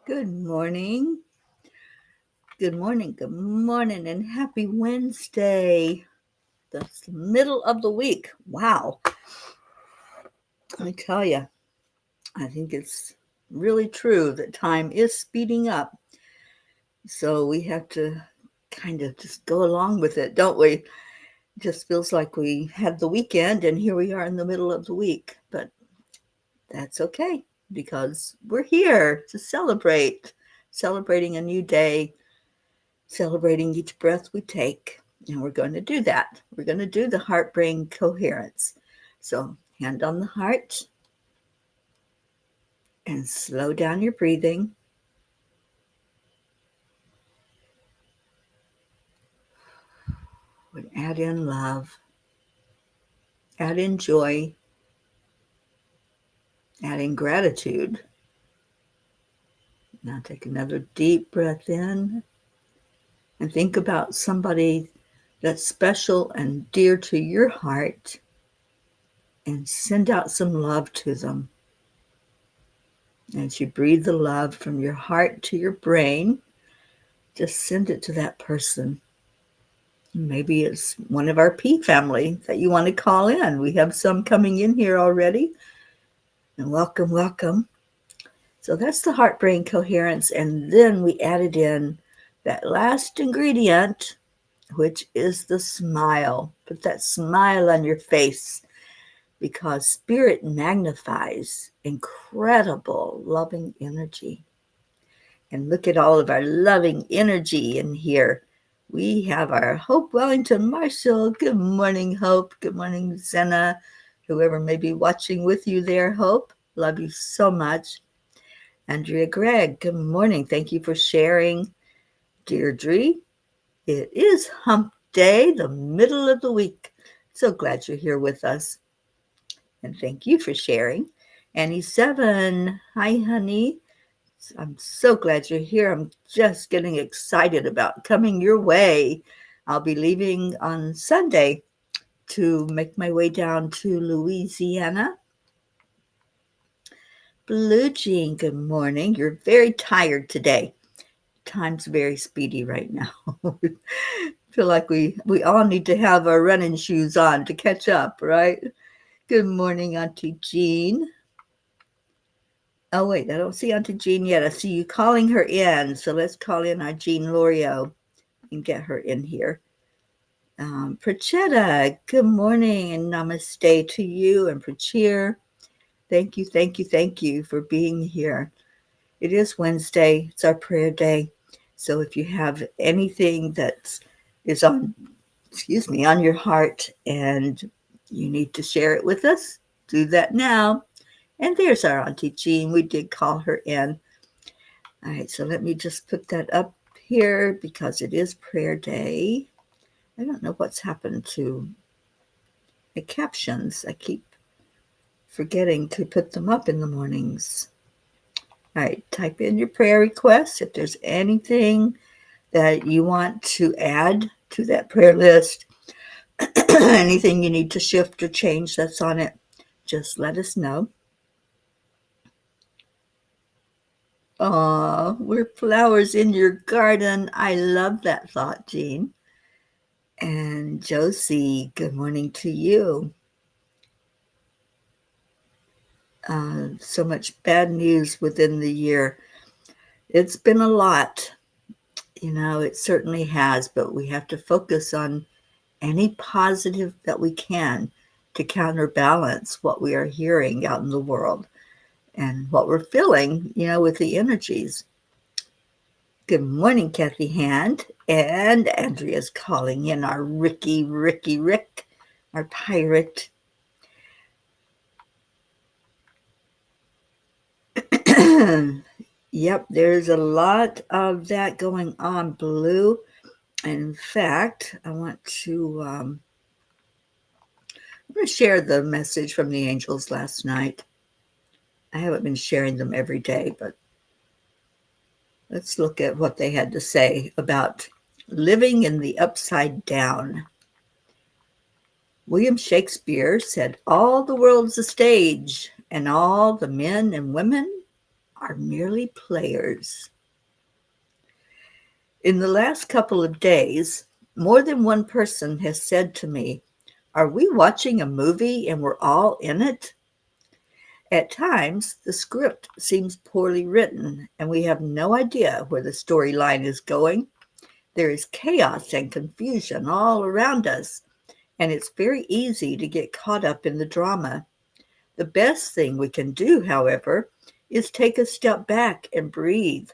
Good morning. Good morning. Good morning. And happy Wednesday. That's the middle of the week. Wow. I tell you, I think it's really true that time is speeding up. So we have to kind of just go along with it, don't we? It just feels like we had the weekend and here we are in the middle of the week. But that's okay because we're here to celebrating a new day, celebrating each breath we take. And we're going to do that. We're going to do the heart brain coherence. So, hand on the heart and slow down your breathing. Would add in love, add in joy, add in gratitude. Now, take another deep breath in and think about somebody that's special and dear to your heart and send out some love to them. As you breathe the love from your heart to your brain, just send it to that person. Maybe it's one of our P family that you want to call in. We have some coming in here already. And welcome, welcome. So that's the heart brain coherence. And then we added in that last ingredient, which is the smile. Put that smile on your face because spirit magnifies incredible loving energy. And look at all of our loving energy in here. We have our Hope Wellington Marshall. Good morning, Hope. Good morning, Zena. Whoever may be watching with you there, Hope. Love you so much. Andrea Gregg, good morning. Thank you for sharing. Deirdre, it is hump day, the middle of the week. So glad you're here with us. And thank you for sharing. Annie7, hi, honey. I'm so glad you're here. I'm just getting excited about coming your way. I'll be leaving on Sunday to make my way down to Louisiana. Blue Jean, good morning. You're very tired today. Time's very speedy right now. I feel like we all need to have our running shoes on to catch up, right? Good morning, Auntie Jean. Oh, wait, I don't see Auntie Jean yet. I see you calling her in. So let's call in our Jean Lorio and get her in here. Prachetta, good morning and namaste to you and Prachir. Thank you for being here. It is Wednesday. It's our prayer day. So if you have anything that is on your heart and you need to share it with us, do that now. And there's our Auntie Jean. We did call her in. All right, so let me just put that up here because it is prayer day. I don't know what's happened to the captions. I keep forgetting to put them up in the mornings. All right, type in your prayer requests. If there's anything that you want to add to that prayer list, anything you need to shift or change that's on it, just let us know. Aw, we're flowers in your garden. I love that thought, Jean. And Josie, good morning to you. So much bad news within the year. It's been a lot. It certainly has, but we have to focus on any positive that we can to counterbalance what we are hearing out in the world and what we're feeling, with the energies. Good morning, Kathy Hand. And Andrea's calling in our Rick, our pirate. Yep, there's a lot of that going on, Blue. In fact, I want to I'm going to share the message from the angels last night. I haven't been sharing them every day, but let's look at what they had to say about living in the upside down. William Shakespeare said, "All the world's a stage, and all the men and women are merely players. In the last couple of days, more than one person has said to me, "Are we watching a movie and we're all in it?" At times, the script seems poorly written and we have no idea where the storyline is going. There is chaos and confusion all around us, and it's very easy to get caught up in the drama. The best thing we can do, however, is take a step back and breathe.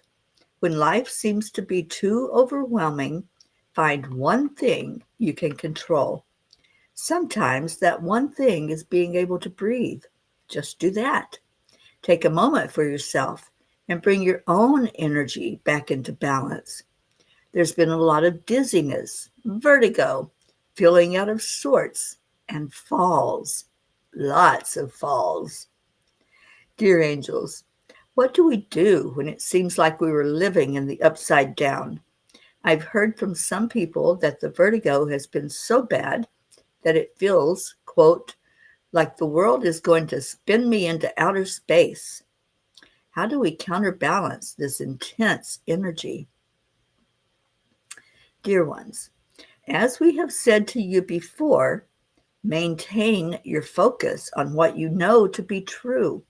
When life seems to be too overwhelming, find one thing you can control. Sometimes that one thing is being able to breathe. Just do that. Take a moment for yourself and bring your own energy back into balance. There's been a lot of dizziness, vertigo, feeling out of sorts, and falls. Lots of falls. Dear angels, what do we do when it seems like we were living in the upside down? I've heard from some people that the vertigo has been so bad that it feels, quote, like the world is going to spin me into outer space. How do we counterbalance this intense energy? Dear ones, as we have said to you before, maintain your focus on what you know to be true.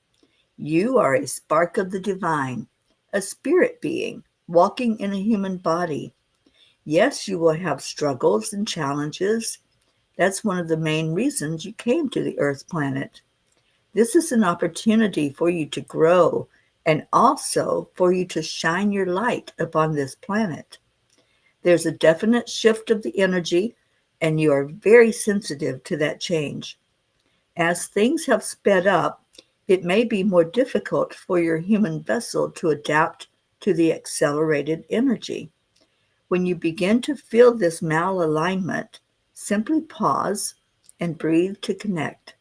You are a spark of the divine, a spirit being walking in a human body. Yes, you will have struggles and challenges. That's one of the main reasons you came to the Earth planet. This is an opportunity for you to grow and also for you to shine your light upon this planet. There's a definite shift of the energy, and you are very sensitive to that change. As things have sped up, it may be more difficult for your human vessel to adapt to the accelerated energy. When you begin to feel this malalignment, simply pause and breathe to connect.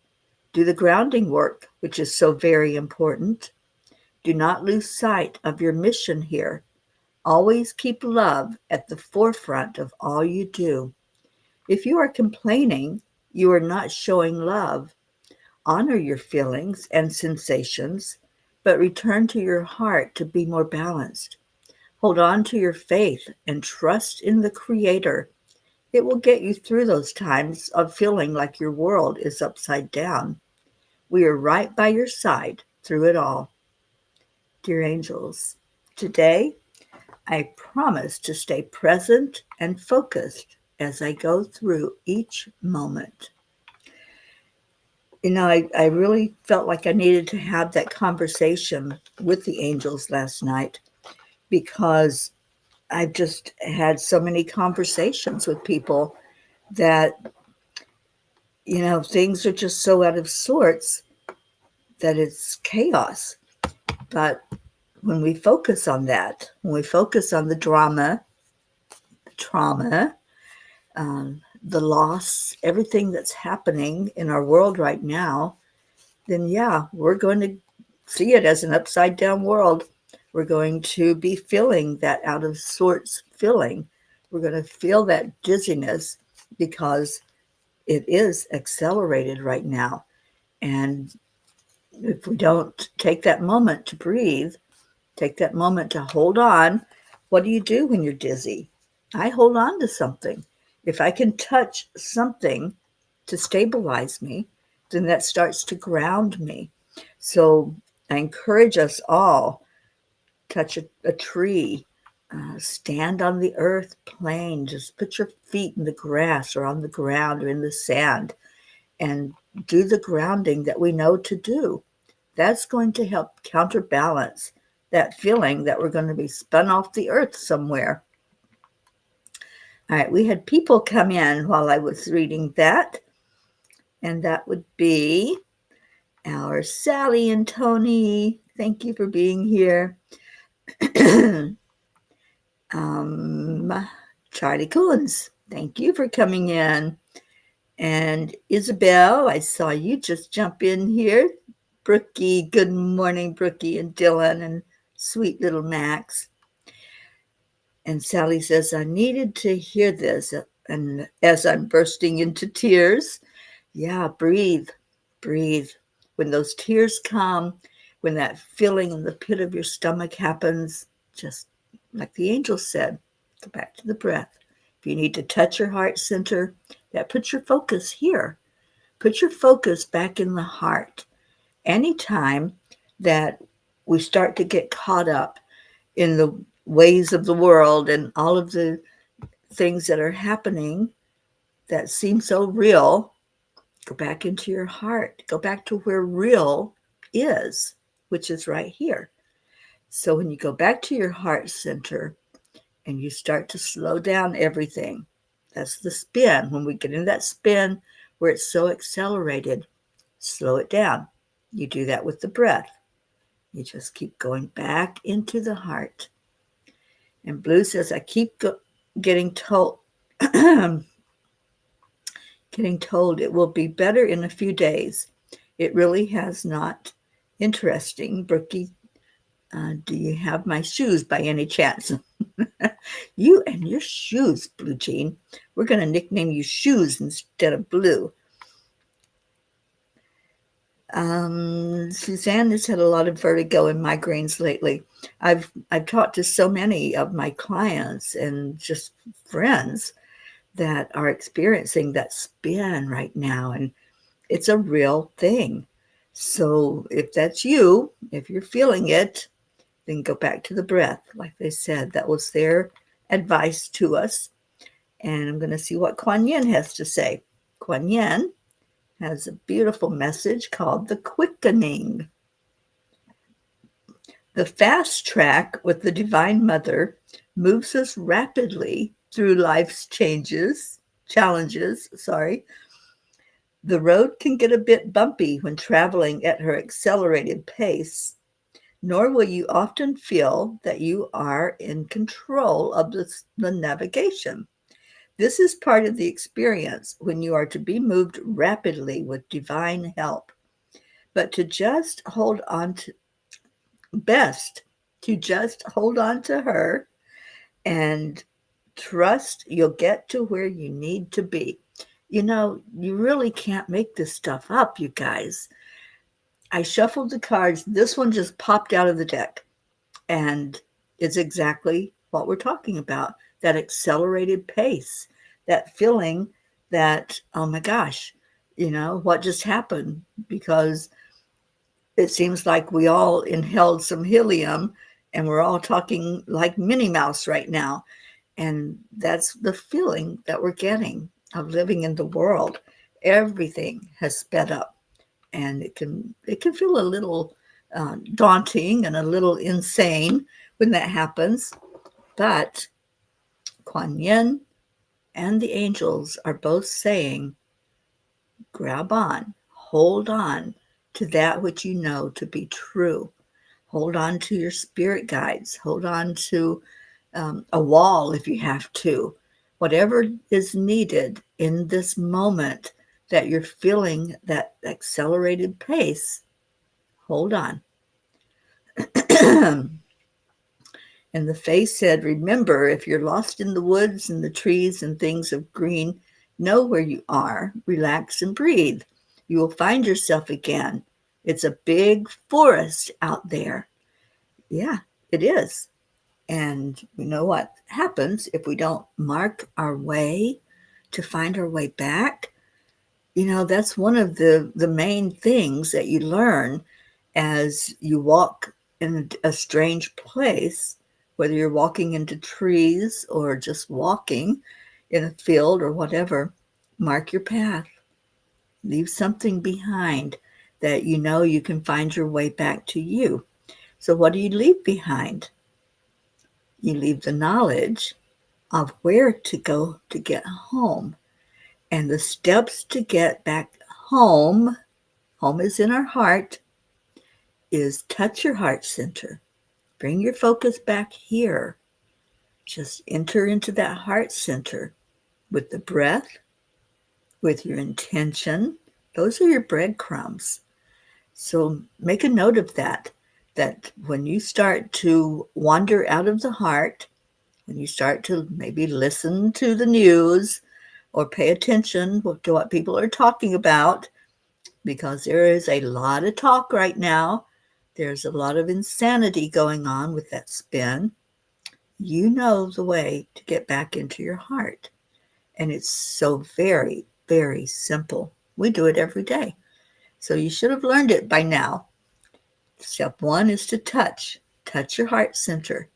Do the grounding work, which is so very important. Do not lose sight of your mission here. Always keep love at the forefront of all you do. If you are complaining, you are not showing love. Honor your feelings and sensations, but return to your heart to be more balanced. Hold on to your faith and trust in the Creator. It will get you through those times of feeling like your world is upside down. We are right by your side through it all. Dear angels, today I promise to stay present and focused as I go through each moment. I really felt like I needed to have that conversation with the angels last night because I've just had so many conversations with people that, things are just so out of sorts that it's chaos. But when we focus on that, when we focus on the drama, the trauma, the loss, everything that's happening in our world right now, then yeah, we're going to see it as an upside down world. We're going to be feeling that out of sorts feeling. We're going to feel that dizziness because it is accelerated right now. And if we don't take that moment to breathe, take that moment to hold on, what do you do when you're dizzy? I hold on to something. If I can touch something to stabilize me, then that starts to ground me. So I encourage us all, touch a tree, stand on the earth plane, just put your feet in the grass or on the ground or in the sand and do the grounding that we know to do. That's going to help counterbalance that feeling that we're going to be spun off the earth somewhere. All right, we had people come in while I was reading that, and that would be our Sally and Tony. Thank you for being here. Charlie Coons, thank you for coming in. And Isabel, I saw you just jump in here. Brookie, good morning, Brookie and Dylan and sweet little Max. And Sally says, I needed to hear this. And as I'm bursting into tears, yeah, breathe. When those tears come, When that feeling in the pit of your stomach happens, just like the angel said, go back to the breath. If you need to touch your heart center, that puts your focus here. Put your focus back in the heart. Anytime that we start to get caught up in the ways of the world and all of the things that are happening that seem so real, go back into your heart. Go back to where real is, which is right here. So when you go back to your heart center and you start to slow down everything, that's the spin. When we get in that spin where it's so accelerated, slow it down. You do that with the breath. You just keep going back into the heart. And Blue says, I keep getting told it will be better in a few days. It really has not. Interesting. Brookie, do you have my shoes by any chance? You and your shoes, Blue Jean. We're going to nickname you Shoes instead of Blue. Suzanne has had a lot of vertigo and migraines lately. I've talked to so many of my clients and just friends that are experiencing that spin right now, and it's a real thing. So if that's you, if you're feeling it, then go back to the breath. Like they said, that was their advice to us. And I'm going to see what Kuan Yin has to say. Kuan Yin has a beautiful message called the quickening. The fast track with the Divine Mother moves us rapidly through life's challenges. The road can get a bit bumpy when traveling at her accelerated pace, nor will you often feel that you are in control of the navigation. This is part of the experience when you are to be moved rapidly with divine help. But to just hold on to her and trust you'll get to where you need to be. You know, you really can't make this stuff up, you guys. I shuffled the cards. This one just popped out of the deck. And it's exactly what we're talking about, that accelerated pace, that feeling that, oh my gosh, what just happened? Because it seems like we all inhaled some helium and we're all talking like Minnie Mouse right now. And that's the feeling that we're getting of living in the world. Everything has sped up, and it can feel a little daunting and a little insane when that happens. But Kuan Yin and the angels are both saying, grab on, hold on to that which you know to be true. Hold on to your spirit guides. Hold on to a wall if you have to. Whatever is needed in this moment that you're feeling that accelerated pace, hold on. And the face said, remember, if you're lost in the woods and the trees and things of green, know where you are, relax and breathe. You will find yourself again. It's a big forest out there. Yeah, it is. And you know what happens if we don't mark our way to find our way back? That's one of the main things that you learn as you walk in a strange place, whether you're walking into trees or just walking in a field or whatever. Mark your path. Leave something behind that you can find your way back to you. So what do you leave behind? You leave the knowledge of where to go to get home. And the steps to get back home is in our heart, is touch your heart center. Bring your focus back here. Just enter into that heart center with the breath, with your intention. Those are your breadcrumbs. So make a note of that when you start to wander out of the heart, when you start to maybe listen to the news or pay attention to what people are talking about, because there is a lot of talk right now There's a lot of insanity going on with that spin. You know the way to get back into your heart. And it's so very, very simple. We do it every day. So you should have learned it by now. Step one is to touch. Touch your heart center.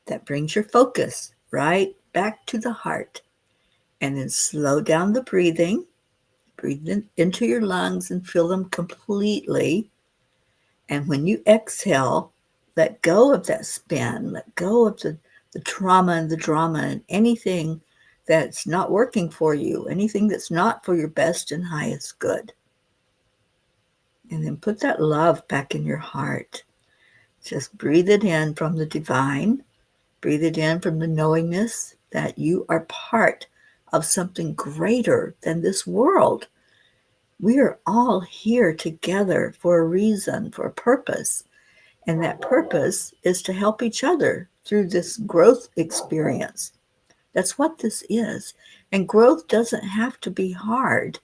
That brings your focus right back to the heart. And then slow down the breathing. Breathe into your lungs and fill them completely. And when you exhale, let go of that spin. Let go of the trauma and the drama and anything that's not working for you, anything that's not for your best and highest good. And then put that love back in your heart. Just breathe it in from the divine. Breathe it in from the knowingness that you are part of something greater than this world. We are all here together for a reason, for a purpose. And that purpose is to help each other through this growth experience. That's what this is. And growth doesn't have to be hard.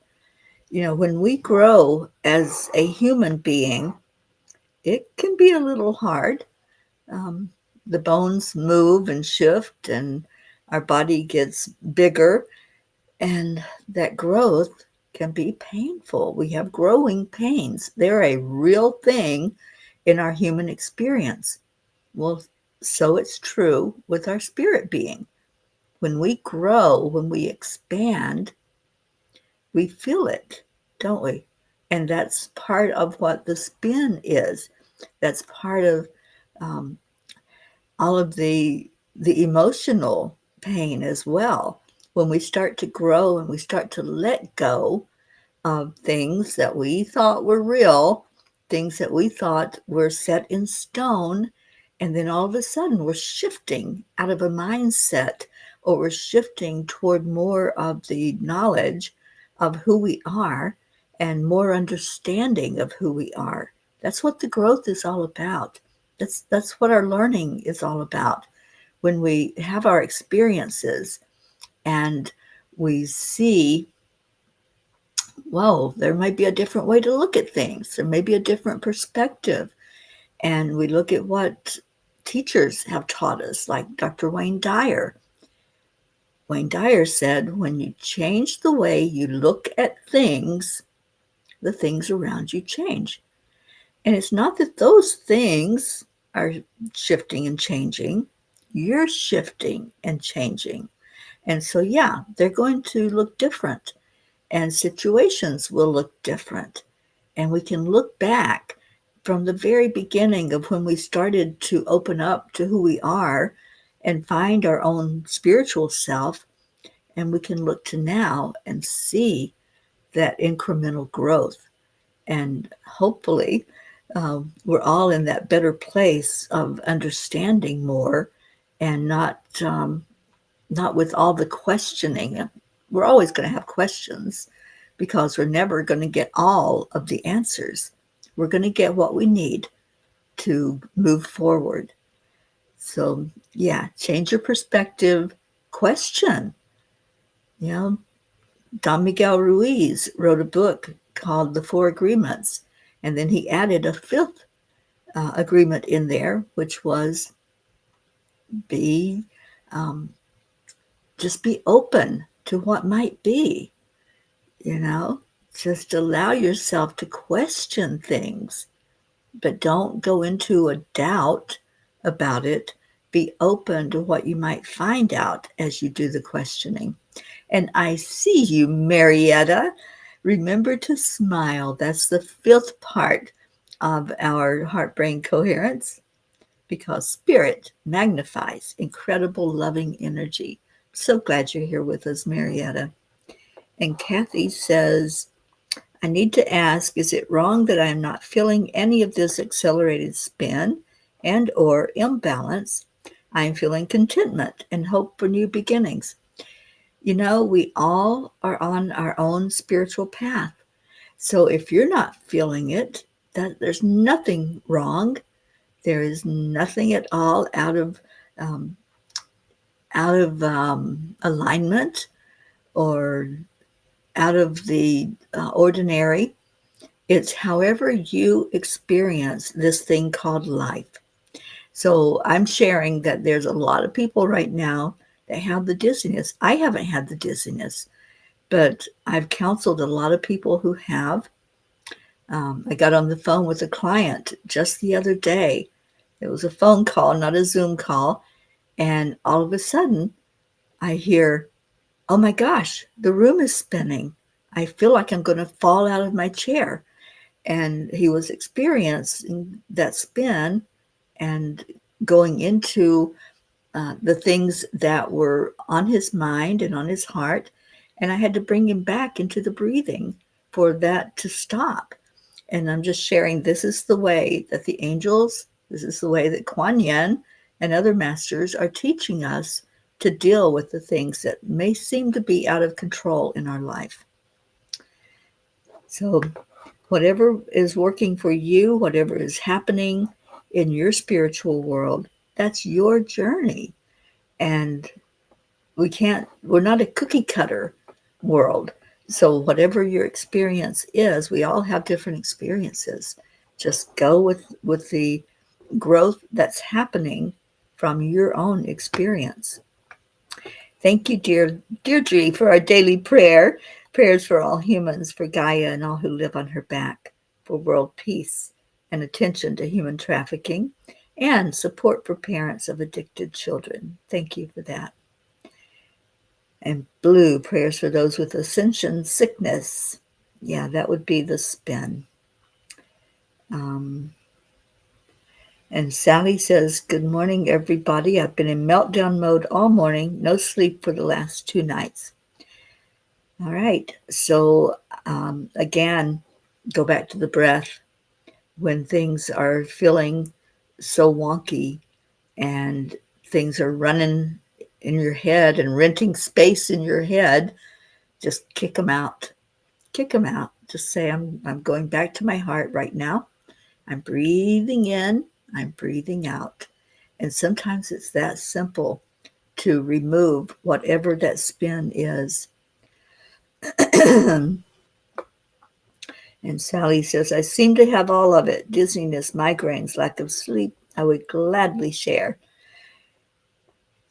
You know, when we grow as a human being, it can be a little hard. Um, the bones move and shift, and our body gets bigger, and that growth can be painful. We have growing pains. They're a real thing in our human experience. Well, so it's true with our spirit being. When we grow, when we expand, we feel it, don't we? And that's part of what the spin is. That's part of um, all of the emotional pain as well. When we start to grow and we start to let go of things that we thought were real, things that we thought were set in stone, and then all of a sudden we're shifting out of a mindset, or we're shifting toward more of the knowledge of who we are and more understanding of who we are. That's what the growth is all about. That's what our learning is all about. When we have our experiences and we see, whoa, there might be a different way to look at things. There may be a different perspective. And we look at what teachers have taught us, like Dr. Wayne Dyer. Wayne Dyer said, when you change the way you look at things, the things around you change. And it's not that those things are shifting and changing. You're shifting and changing. And so, yeah, they're going to look different, and situations will look different. And we can look back from the very beginning of when we started to open up to who we are and find our own spiritual self. And we can look to now and see that incremental growth. And hopefully, we're all in that better place of understanding more, and not with all the questioning. We're always going to have questions because we're never going to get all of the answers. We're going to get what we need to move forward. So, yeah, change your perspective, question. You know, Don Miguel Ruiz wrote a book called The Four Agreements, and then he added a fifth agreement in there, which was be um, just be open to what might be. You know, just allow yourself to question things, but don't go into a doubt about it. Be open to what you might find out as you do the questioning. And I see you, Marietta. Remember to smile. That's the fifth part of our heart brain coherence, because spirit magnifies incredible loving energy. So glad you're here with us, Marietta. And Kathy says, I need to ask, is it wrong that I am not feeling any of this accelerated spin and or imbalance? I am feeling contentment and hope for new beginnings. You know, we all are on our own spiritual path. So if you're not feeling it, that there's nothing wrong. There is nothing at all um, out of alignment or out of the ordinary. It's however you experience this thing called life. So I'm sharing that there's a lot of people right now that have the dizziness. I haven't had the dizziness, but I've counseled a lot of people who have. I got on the phone with a client just the other day. It was a phone call, not a Zoom call. And all of a sudden, I hear, oh my gosh, the room is spinning. I feel like I'm going to fall out of my chair. And he was experiencing that spin and going into the things that were on his mind and on his heart. And I had to bring him back into the breathing for that to stop. And I'm just sharing this is the way that the angels, this is the way that Kuan Yin and other masters are teaching us to deal with the things that may seem to be out of control in our life. So, whatever is working for you, whatever is happening in your spiritual world, that's your journey. And we're not a cookie cutter world. So whatever your experience is, we all have different experiences. Just go with the growth that's happening from your own experience. Thank you, dear Deirdre, for our daily prayer. Prayers for all humans, for Gaia and all who live on her back, for world peace and attention to human trafficking, and support for parents of addicted children. Thank you for that. And blue, prayers for those with ascension sickness. Yeah, that would be the spin. And Sally says, good morning, everybody. I've been in meltdown mode all morning. No sleep for the last 2 nights. All right. So again, go back to the breath. When things are feeling so wonky and things are running in your head and renting space in your head, just kick them out. Kick them out. Just say, I'm going back to my heart right now. I'm breathing in, I'm breathing out. And sometimes it's that simple to remove whatever that spin is. And Sally says, I seem to have all of it: dizziness, migraines, lack of sleep. I would gladly share.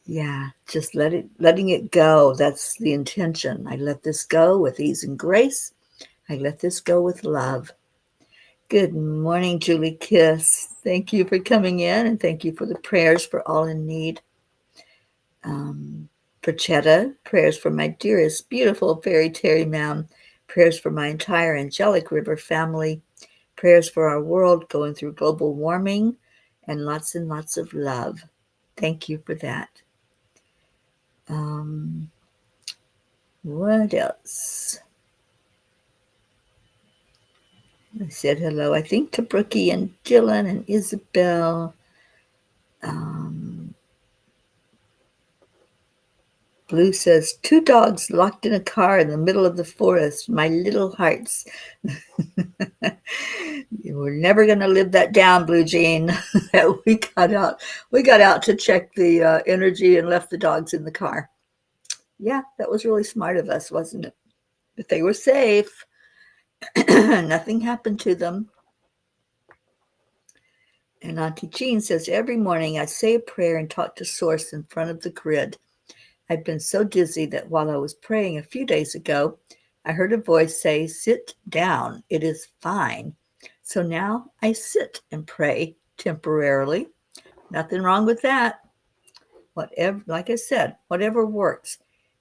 Yeah, just letting it go. That's the intention. I let this go with ease and grace. I let this go with love. Good morning, Julie Kiss. Thank you for coming in, and thank you for the prayers for all in need. For Chetta, prayers for my dearest, beautiful fairy Teri Mound, prayers for my entire Angelic River family, prayers for our world going through global warming, and lots of love. Thank you for that. What else? I said hello, I think, to Brookie and Dylan and Isabel. Blue says, 2 dogs locked in a car in the middle of the forest. My little hearts. We're never going to live that down, Blue Jean. we got out to check the energy and left the dogs in the car. Yeah, that was really smart of us, wasn't it? But they were safe. Nothing happened to them. And Auntie Jean says, every morning I say a prayer and talk to Source in front of the grid. I've been so dizzy that while I was praying a few days ago, I heard a voice say, sit down, it is fine. So now I sit and pray temporarily. Nothing wrong with that. Whatever, like I said, whatever works.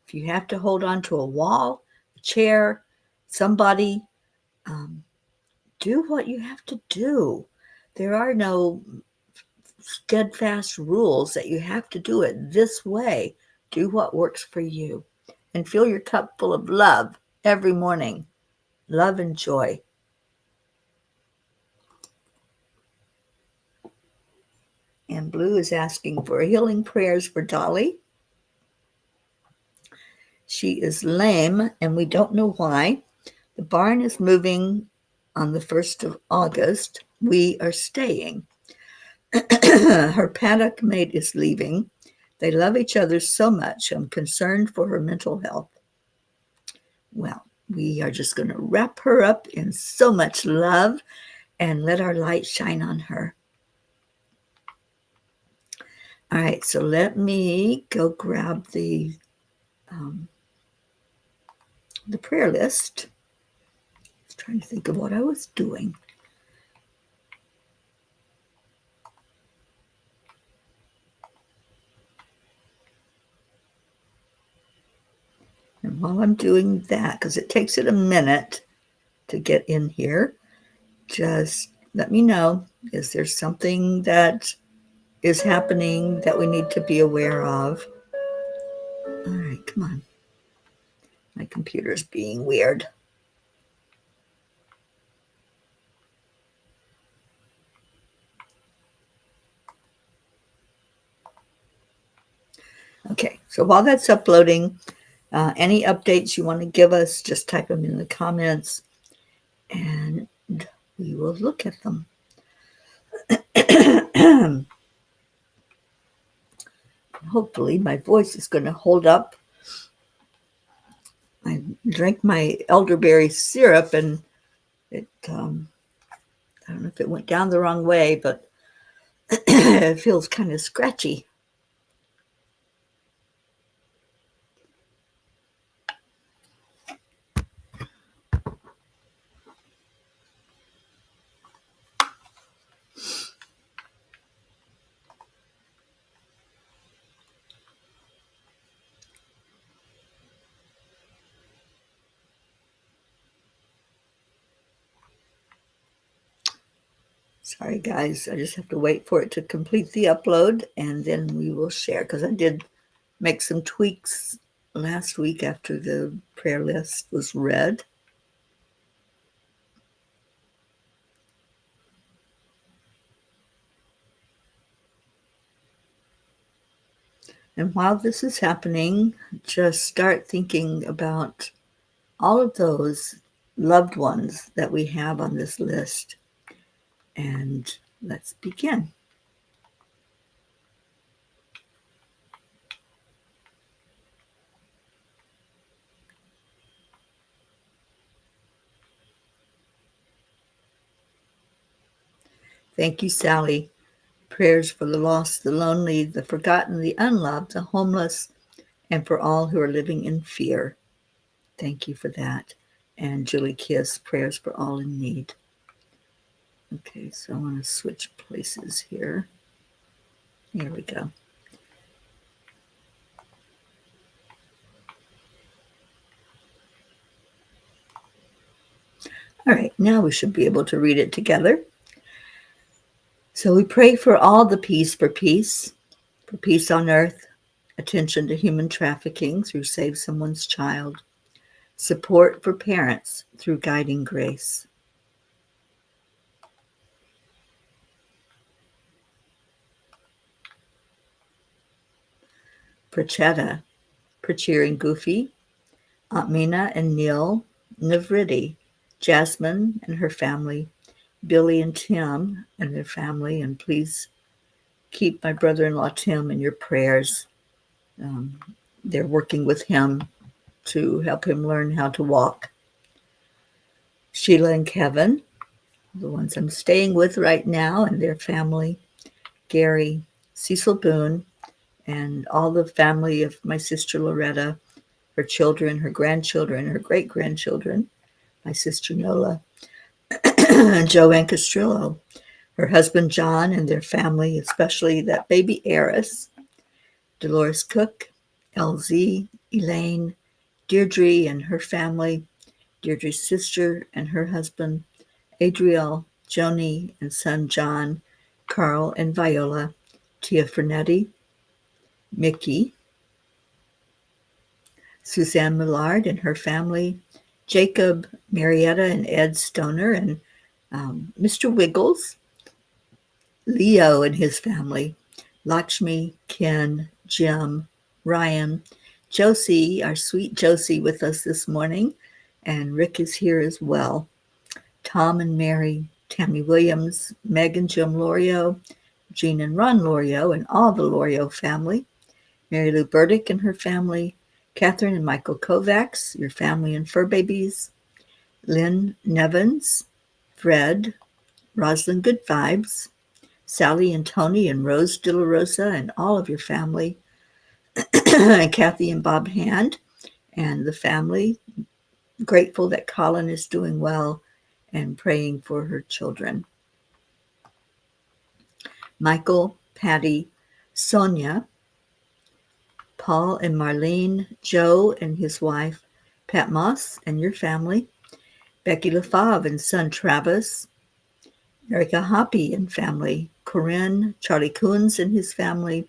If you have to hold on to a wall, a chair, somebody, do what you have to do. There are no steadfast rules that you have to do it this way. Do what works for you and fill your cup full of love every morning. Love and joy. And Blue is asking for healing prayers for Dolly. She is lame and we don't know why. The barn is moving on the 1st of August. We are staying. Her paddock mate is leaving. They love each other so much. I'm concerned for her mental health. Well, we are just going to wrap her up in so much love and let our light shine on her. All right, so let me go grab the prayer list. I was trying to think of what I was doing. And while I'm doing that, because it takes it a minute to get in here, just let me know, is there something that is happening that we need to be aware of? All right, come on. My computer's being weird. Okay, so while that's uploading, any updates you want to give us, just type them in the comments and we will look at them. Hopefully my voice is going to hold up. I drank my elderberry syrup and it, I don't know if it went down the wrong way, but it feels kind of scratchy. Sorry, guys. I just have to wait for it to complete the upload, and then we will share, because I did make some tweaks last week after the prayer list was read. And while this is happening, just start thinking about all of those loved ones that we have on this list. And let's begin. Thank you, Sally. Prayers for the lost, the lonely, the forgotten, the unloved, the homeless, and for all who are living in fear. Thank you for that. And Julie Kiss, prayers for all in need. Okay, so I want to switch places here. Here we go. All right, now we should be able to read it together. So we pray for all the peace for peace on earth, attention to human trafficking through Save Someone's Child, support for parents through Guiding Grace. Prachetta, Prachir and Goofy, Aunt Mina and Neil, Navriti, Jasmine and her family, Billy and Tim and their family, and please keep my brother-in-law Tim in your prayers. They're working with him to help him learn how to walk. Sheila and Kevin, the ones I'm staying with right now, and their family, Gary, Cecil Boone, and all the family of my sister Loretta, her children, her grandchildren, her great-grandchildren, my sister Nola, Joanne Castrillo, her husband John and their family, especially that baby heiress, Dolores Cook, LZ, Elaine, Deirdre and her family, Deirdre's sister and her husband, Adriel, Joni and son John, Carl and Viola, Tia Fernetti, Mickey, Suzanne Millard and her family, Jacob, Marietta and Ed Stoner, and Mr. Wiggles, Leo and his family, Lakshmi, Ken, Jim, Ryan, Josie, our sweet Josie with us this morning, and Rick is here as well. Tom and Mary, Tammy Williams, Meg and Jim Lorio, Jean and Ron Lorio, and all the Lorio family, Mary Lou Burdick and her family, Catherine and Michael Kovacs, your family and fur babies, Lynn Nevins, Fred, Rosalind Good Vibes, Sally and Tony and Rose De La Rosa and all of your family, and Kathy and Bob Hand and the family. Grateful that Colin is doing well and praying for her children. Michael, Patty, Sonia, Paul and Marlene, Joe and his wife, Pat Moss and your family, Becky LaFave and son Travis, Erica Hoppy and family, Corinne, Charlie Coons and his family,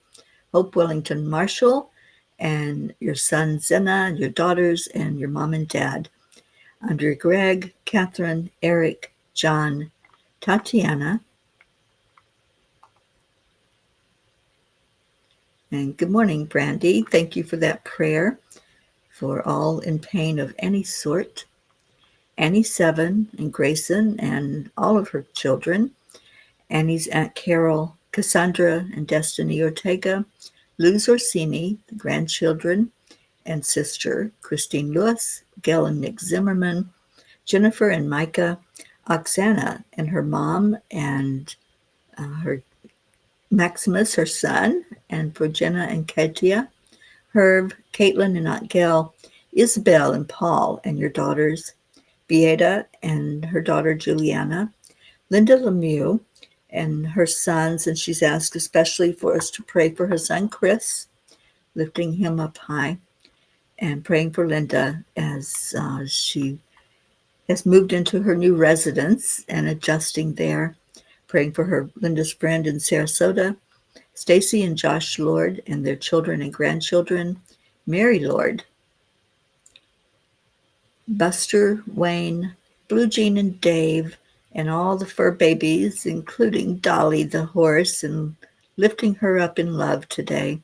Hope Wellington Marshall, and your son Zena, and your daughters, and your mom and dad, Andre Greg, Catherine, Eric, John, Tatiana, and good morning, Brandy. Thank you for that prayer for all in pain of any sort. Annie Seven and Grayson and all of her children, Annie's Aunt Carol, Cassandra and Destiny Ortega, Luz Orsini, the grandchildren and sister, Christine Lewis, Gail and Nick Zimmerman, Jennifer and Micah, Oksana and her mom and her Maximus, her son, and Virginia and Katia, Herb, Caitlin and Aunt Gail, Isabel and Paul and your daughters, Beata and her daughter Juliana, Linda Lemieux and her sons, and she's asked especially for us to pray for her son Chris, lifting him up high, and praying for Linda as she has moved into her new residence and adjusting there, praying for her Linda's friend in Sarasota, Stacy and Josh Lord and their children and grandchildren, Mary Lord, Buster, Wayne, Blue Jean and Dave, and all the fur babies, including Dolly the horse, and lifting her up in love today.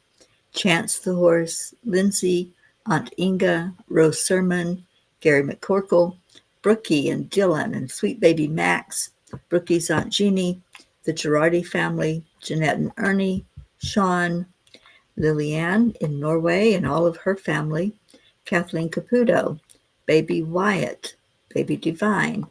Chance the horse, Lindsay, Aunt Inga, Rose Sermon, Gary McCorkle, Brookie and Dylan and sweet baby Max, Brookie's Aunt Jeannie, the Girardi family, Jeanette and Ernie, Sean, Lilianne in Norway and all of her family, Kathleen Caputo, baby Wyatt, baby Divine,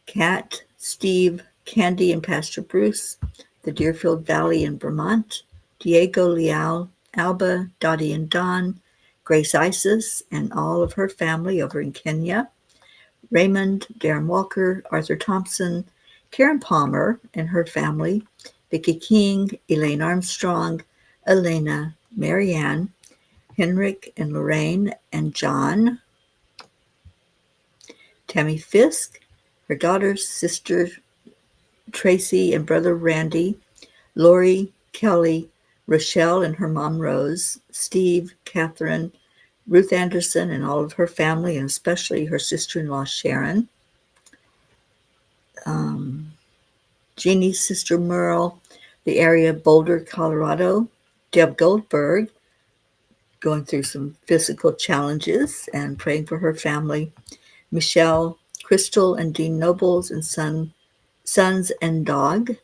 Kat, Steve, Candy and Pastor Bruce, the Deerfield Valley in Vermont, Diego Leal, Alba, Dottie and Don, Grace Isis and all of her family over in Kenya, Raymond, Darren Walker, Arthur Thompson, Karen Palmer and her family, Vicki King, Elaine Armstrong, Elena, Marianne, Henrik and Lorraine and John, Tammy Fisk, her daughter, sister Tracy and brother Randy, Lori, Kelly, Rochelle and her mom Rose, Steve, Catherine, Ruth Anderson and all of her family, and especially her sister-in-law Sharon, Jeannie's sister Merle, the area of Boulder, Colorado, Deb Goldberg, going through some physical challenges and praying for her family, Michelle, Crystal and Dean Nobles and sons and dog,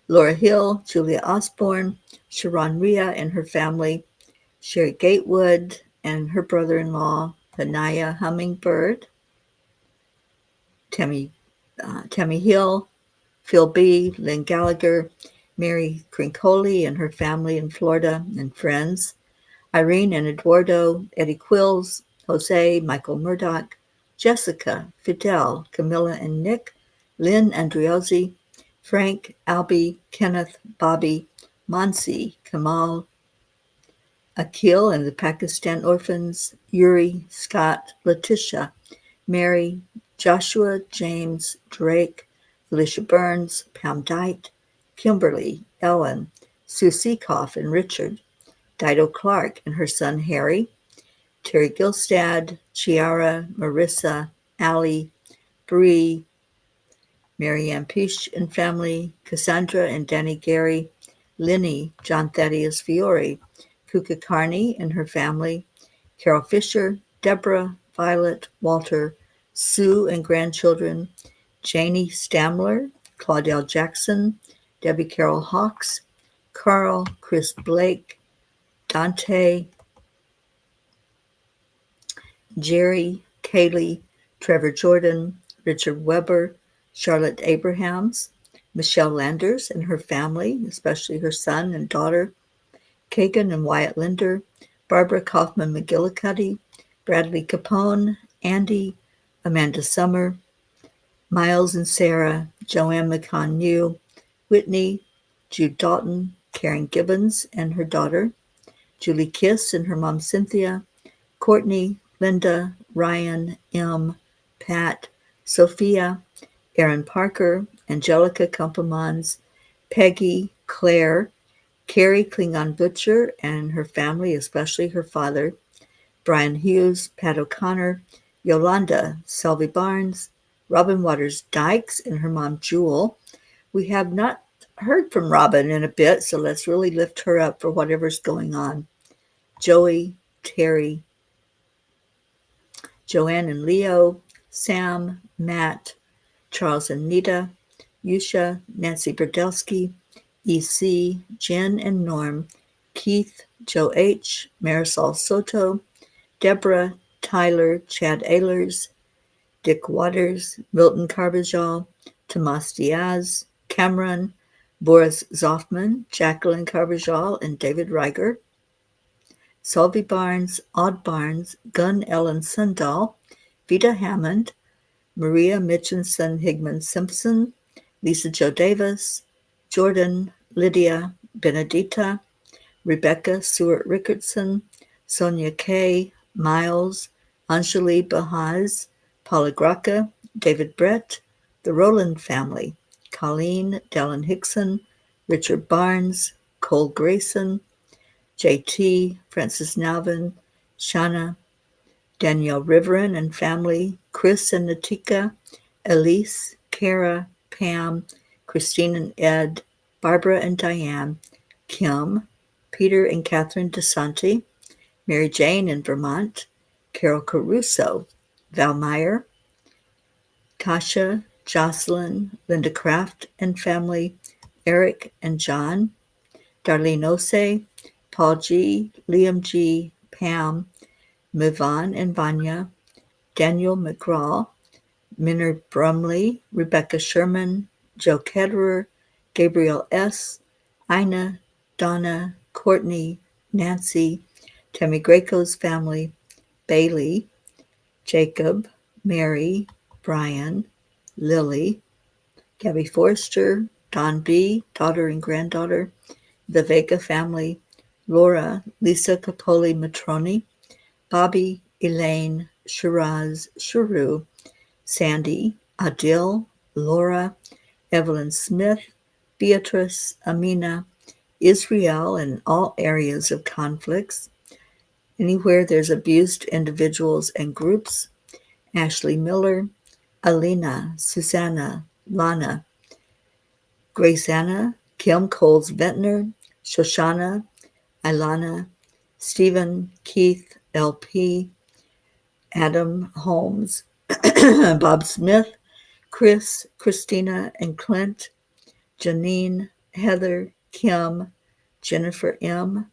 Laura Hill, Julia Osborne, Sharon Rhea and her family, Sherry Gatewood and her brother-in-law, Hanaya Hummingbird, Tammy Hill, Phil B., Lynn Gallagher, Mary Crincoli and her family in Florida and friends, Irene and Eduardo, Eddie Quills, Jose, Michael Murdoch, Jessica, Fidel, Camilla and Nick, Lynn Andriozzi, Frank, Albie, Kenneth, Bobby, Monsi, Kamal, Akil and the Pakistan orphans, Yuri, Scott, Letitia, Mary, Joshua, James, Drake, Felicia Burns, Pam Dite, Kimberly, Ellen, Sue Seekoff and Richard, Dido Clark and her son Harry, Terry Gilstad, Chiara, Marissa, Allie, Bree, Marianne Pish and family, Cassandra and Danny Gary, Linny, John Thaddeus Fiore, Kuka Carney and her family, Carol Fisher, Deborah, Violet, Walter, Sue and grandchildren, Janie Stamler, Claudel Jackson, Debbie Carol Hawks, Carl, Chris Blake, Dante, Jerry, Kaylee, Trevor Jordan, Richard Weber, Charlotte Abrahams, Michelle Landers and her family, especially her son and daughter, Kagan and Wyatt Linder, Barbara Kaufman McGillicuddy, Bradley Capone, Andy, Amanda Summer, Miles and Sarah, Joanne McCann-New, Whitney, Jude Dalton, Karen Gibbons and her daughter, Julie Kiss and her mom Cynthia, Courtney, Linda, Ryan, M, Pat, Sophia, Aaron Parker, Angelica Kumpelmans, Peggy, Claire, Carrie Klingon Butcher and her family, especially her father, Brian Hughes, Pat O'Connor, Yolanda, Selby Barnes, Robin Waters Dykes and her mom Jewel. We have not heard from Robin in a bit, so let's really lift her up for whatever's going on. Joey, Terry, Joanne and Leo, Sam, Matt, Charles and Nita, Yusha, Nancy Berdelsky, EC, Jen and Norm, Keith, Joe H., Marisol Soto, Deborah, Tyler, Chad Ehlers, Dick Waters, Milton Carbajal, Tomas Diaz, Cameron, Boris Zoffman, Jacqueline Carbajal, and David Reiger, Selby Barnes, Odd Barnes, Gunn Ellen Sundahl, Vita Hammond, Maria Mitchinson Higman Simpson, Lisa Jo Davis, Jordan, Lydia, Benedita, Rebecca Stewart Rickardson, Sonia Kay, Miles, Anjali Bahaz, Paula Graca, David Brett, the Rowland family, Colleen Dallin Hickson, Richard Barnes, Cole Grayson, JT, Francis Nalvin, Shauna, Danielle Riverin and family, Chris and Natika, Elise, Kara, Pam, Christine and Ed, Barbara and Diane, Kim, Peter and Catherine DeSanti, Mary Jane in Vermont, Carol Caruso, Val Meyer, Tasha, Jocelyn, Linda Kraft and family, Eric and John, Darlene Ose, Paul G., Liam G., Pam, Mivan and Vanya, Daniel McGraw, Minner Brumley, Rebecca Sherman, Joe Ketterer, Gabriel S., Ina, Donna, Courtney, Nancy, Tammy Greco's family, Bailey, Jacob, Mary, Brian, Lily, Gabby Forrester, Don B., daughter and granddaughter, the Vega family, Laura, Lisa Capoli Matroni, Bobby, Elaine, Shiraz, Sharu, Sandy, Adil, Laura, Evelyn Smith, Beatrice, Amina, Israel in all areas of conflicts, anywhere there's abused individuals and groups, Ashley Miller, Alina, Susanna, Lana, Grace Anna, Kim Coles Ventnor, Shoshana, Ilana, Stephen, Keith, LP, Adam Holmes, Bob Smith, Chris, Christina, and Clint, Janine, Heather, Kim, Jennifer M.,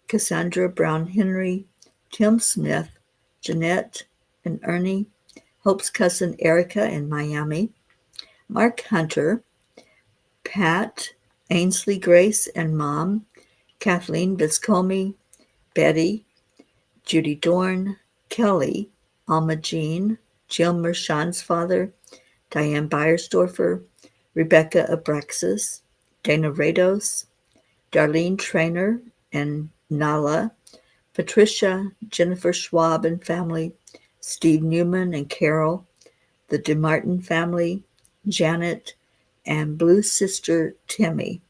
Cassandra Brown Henry, Tim Smith, Jeanette, and Ernie, Hope's cousin Erica in Miami, Mark Hunter, Pat, Ainsley Grace and Mom, Kathleen Viscomi, Betty, Judy Dorn, Kelly, Alma Jean, Jim Mershon's father, Diane Beiersdorfer, Rebecca Abraxas, Dana Rados, Darlene Trainer and Nala, Patricia, Jennifer Schwab and family, Steve Newman and Carol, the DeMartin family, Janet, and Blue Sister Timmy.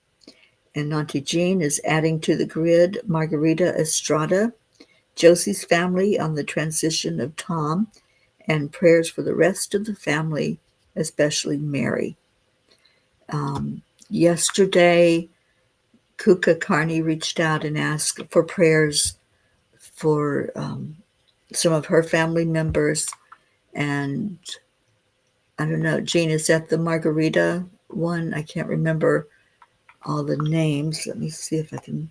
And Auntie Jean is adding to the grid Margarita Estrada, Josie's family on the transition of Tom, and prayers for the rest of the family, especially Mary. Yesterday, Kuka Carney reached out and asked for prayers for some of her family members. And I don't know, Jean, is that the Margarita one? I can't remember all the names. Let me see if I can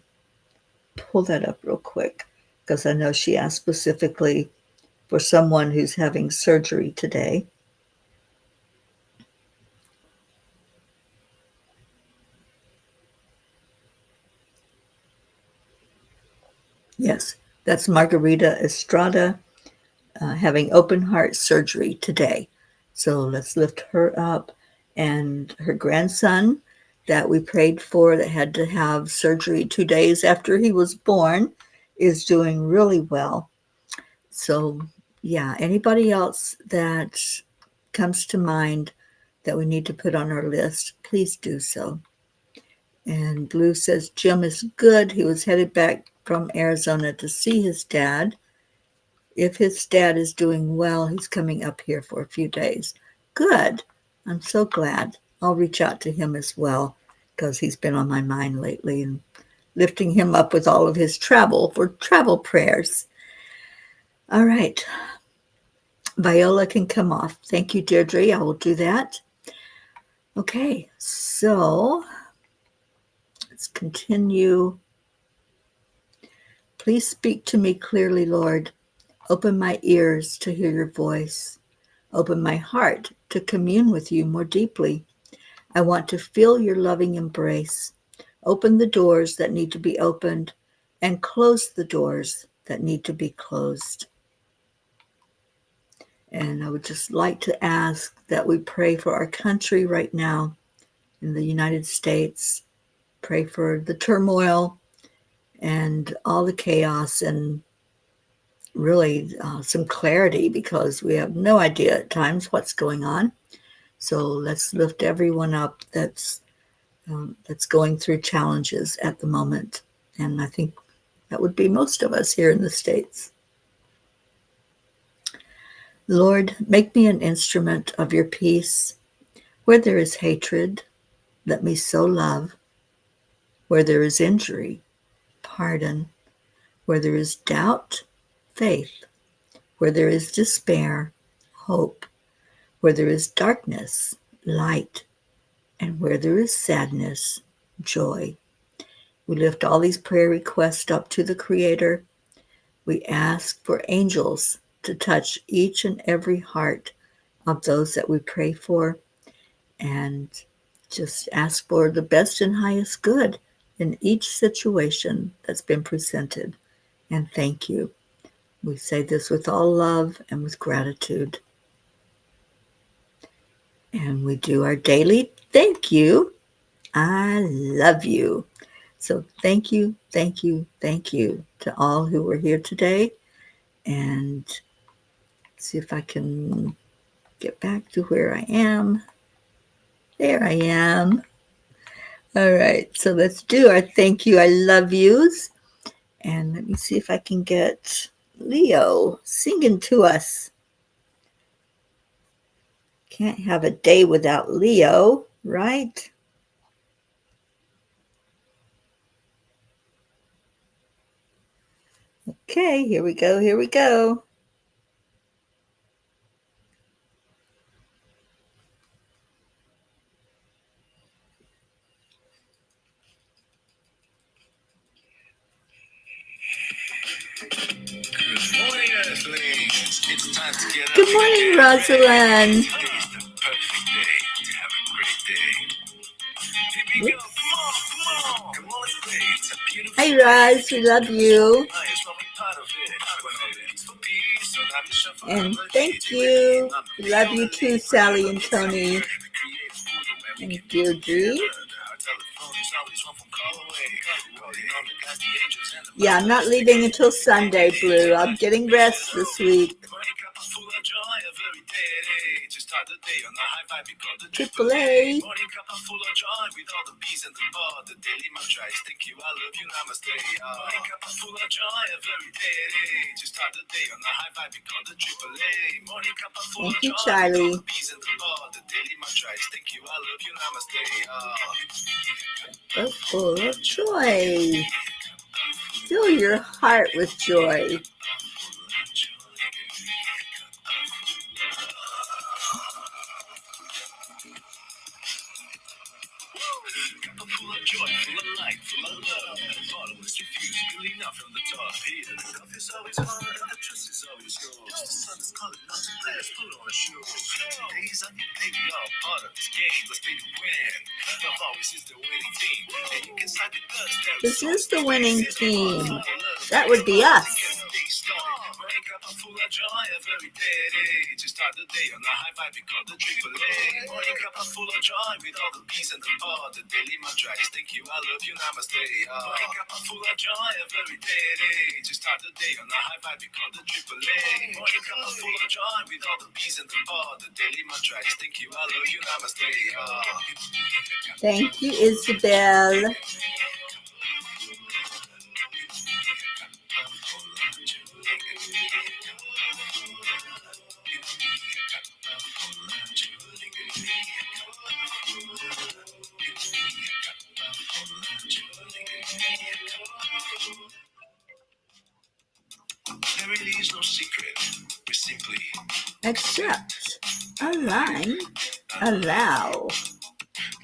pull that up real quick, because I know she asked specifically for someone who's having surgery today. Yes, that's Margarita Estrada having open heart surgery today. So let's lift her up. And her grandson that we prayed for that had to have surgery 2 days after he was born is doing really well. So, yeah, anybody else that comes to mind that we need to put on our list, please do so. And Blue says Jim is good. He was headed back from Arizona to see his dad. If his dad is doing well, he's coming up here for a few days. Good. I'm so glad. I'll reach out to him as well because he's been on my mind lately and lifting him up with all of his travel for travel prayers. All right. Viola can come off. Thank you, Deirdre. I will do that. Okay, so let's continue. Please speak to me clearly, Lord. Open my ears to hear your voice. Open my heart to commune with you more deeply. I want to feel your loving embrace. Open the doors that need to be opened and close the doors that need to be closed. And I would just like to ask that we pray for our country right now in the United States. Pray for the turmoil and all the chaos and really some clarity because we have no idea at times what's going on. So let's lift everyone up that's going through challenges at the moment. And I think that would be most of us here in the States. Lord, make me an instrument of your peace. Where there is hatred, let me sow love. Where there is injury, pardon. Where there is doubt, faith. Where there is despair, hope. Where there is darkness, light. And where there is sadness, joy. We lift all these prayer requests up to the Creator. We ask for angels to touch each and every heart of those that we pray for and just ask for the best and highest good in each situation that's been presented. And thank you. We say this with all love and with gratitude. And we do our daily thank you. I love you. So thank you, thank you, thank you to all who were here today. And see if I can get back to where I am. There I am. All right, so let's do our thank you, I love yous. And let me see if I can get Leo singing to us. Can't have a day without Leo, right? Okay, here we go, here we go. Good morning, Rosalind. Hi, Roz. We love you. And thank you. We love you too, Sally and Tony. And Deirdre. Yeah, I'm not leaving until Sunday, Blue. I'm getting rest this week. Triple A. Thank you, Charlie. So full of joy. Fill your heart with joy. out from the top here. The cup is always hot and the truth is always yours. The sun is calling out to play, let's put on a show. Days on your day, we all part of this game. Let's play to win. Love always is the winning team. And you can side with us. This is the winning team. That would be us. Morning Cuppa full of joy every day. To start the day on a high vibe, we call the AAA. Morning Cuppa full of joy with all the peace and the power. The daily mantra is thank you, I love you, namaste. Morning Cuppa full of joy every day. To start the day on a high vibe, we call the AAA. Morning Cuppa full of joy with all the peace and the power. The daily mantra is thank you, I love you, namaste. Thank you, Isabel. There really is no secret. We simply Accept, align, allow.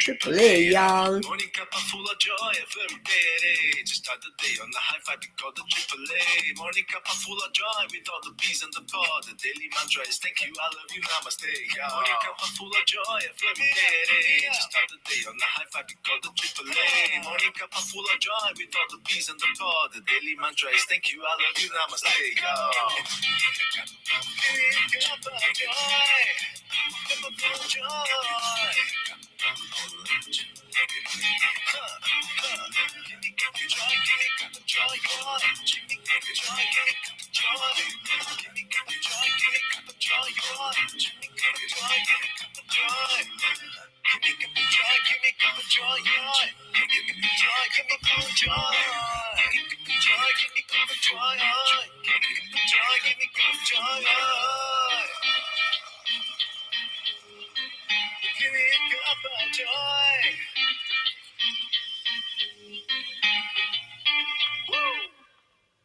AAA, y'all. Morning Cuppa full of joy every day. To start the day on the high vibe, we call the AAA. Morning Cuppa full of joy with all the peace and the power. The daily mantra is thank you, I love you, namaste. Morning Cuppa full of joy every day. To start the day on the high vibe, we call the AAA. Morning Cuppa full of joy with all the peace and the power. The daily mantra is thank you, I love you, namaste. Cuppa joy, Cuppa full of joy.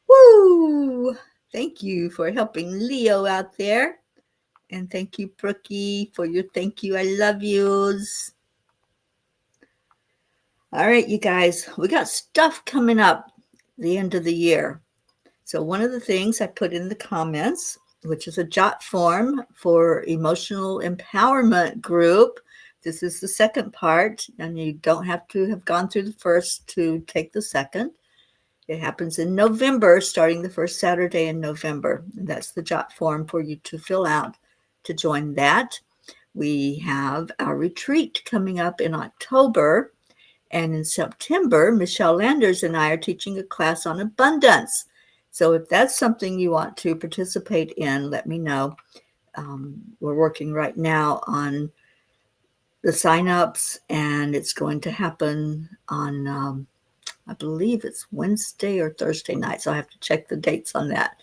Woo! Thank you for helping Leo out there. And thank you, Brookie, for your thank you. I love yous. All right, you guys, we got stuff coming up the end of the year. So one of the things I put in the comments, which is a jot form for emotional empowerment group. This is the second part, and you don't have to have gone through the first to take the second. It happens in November, starting the first Saturday in November. And that's the jot form for you to fill out to join that. We have our retreat coming up in October. And in September, Michelle Landers and I are teaching a class on abundance. So if that's something you want to participate in, let me know. We're working right now on the signups, and it's going to happen on, I believe it's Wednesday or Thursday night. So I have to check the dates on that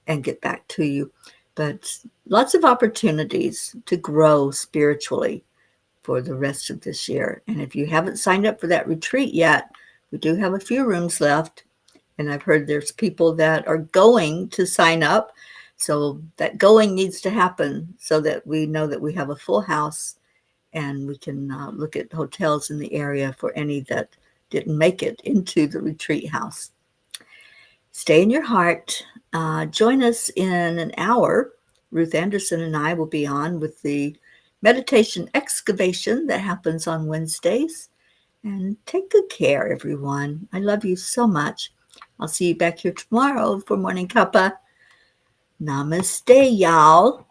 and get back to you. But lots of opportunities to grow spiritually for the rest of this year. And if you haven't signed up for that retreat yet, we do have a few rooms left. And I've heard there's people that are going to sign up. So that going needs to happen so that we know that we have a full house and we can look at hotels in the area for any that didn't make it into the retreat house. Stay in your heart. Join us in an hour. Ruth Anderson and I will be on with the meditation excavation that happens on Wednesdays. And take good care, everyone. I love you so much. I'll see you back here tomorrow for Morning Cuppa. Namaste, y'all.